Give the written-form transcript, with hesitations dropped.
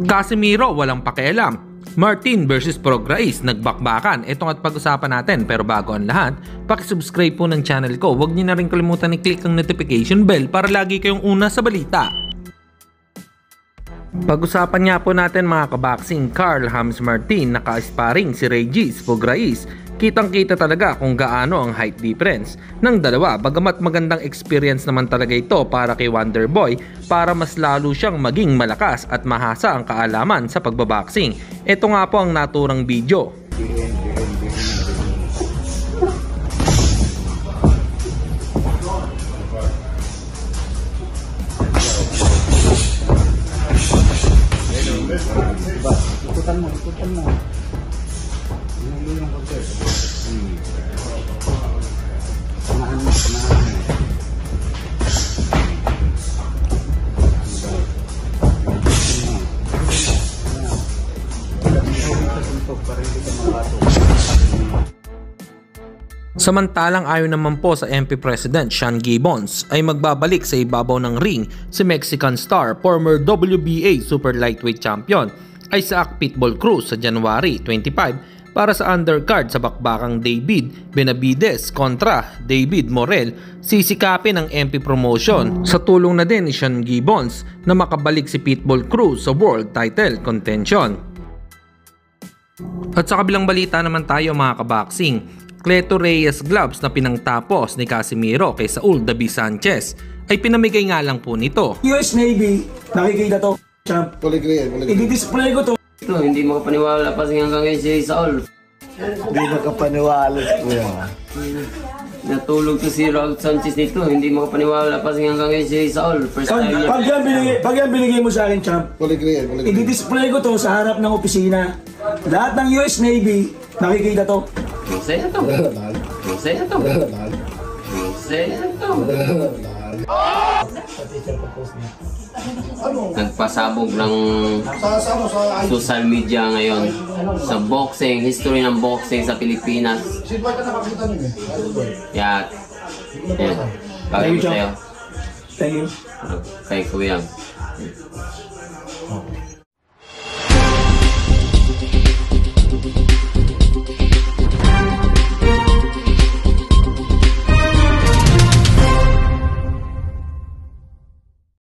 Casimiro walang pakialam. Martin versus Prograis nagbakbakan. Ito at pag-usapan natin, pero bago ang lahat, paki-subscribe po ng channel ko. Huwag niyo na rin kalimutan i-click ang notification bell para lagi kayong una sa balita. Pag-usapan nga po natin mga kaboxing, Carl Hams Martin naka-sparring si Regis Prograis. Kitang-kita talaga kung gaano ang height difference ng dalawa, bagamat magandang experience naman talaga ito para kay Wonderboy para mas lalo siyang maging malakas at mahasa ang kaalaman sa pagbaboxing. Ito nga po ang naturang video. Ikutan mo. Yung konti. Samahan mo. Samantalang ayon naman po sa MP President Sean Gibbons ay magbabalik sa ibabaw ng ring si Mexican star, former WBA Super Lightweight Champion Isaac Pitbull Cruz sa January 25 para sa undercard sa bakbakang David Benavides kontra David Morrell. Sisikapin ng MP Promotion sa tulong na din ni Sean Gibbons na makabalik si Pitbull Cruz sa world title contention. At sa kabilang balita naman tayo mga kaboxing, Cleto Reyes gloves na pinangtapos ni Casimiro kay Saul David Sanchez ay pinamigay nga lang po nito. US Navy, nakikita to, champ. I-display ko to. Ito, hindi makapaniwala pa hanggang ngayon si Saul. Hindi makapaniwala. Natulog to si Raul Sanchez nito, hindi makapaniwala pa hanggang ngayon si Saul. First time niya. Pag yan binigay mo sa akin, champ, i-display ko to sa harap ng opisina. Lahat ng US Navy, nakikita to. Masaya to. Masaya to. Masaya to. Nagpasabog ng social media ngayon sa boxing, history ng boxing sa Pilipinas. Yan. Yan. Bagay ko sa'yo. Thank you. Kay Kuya.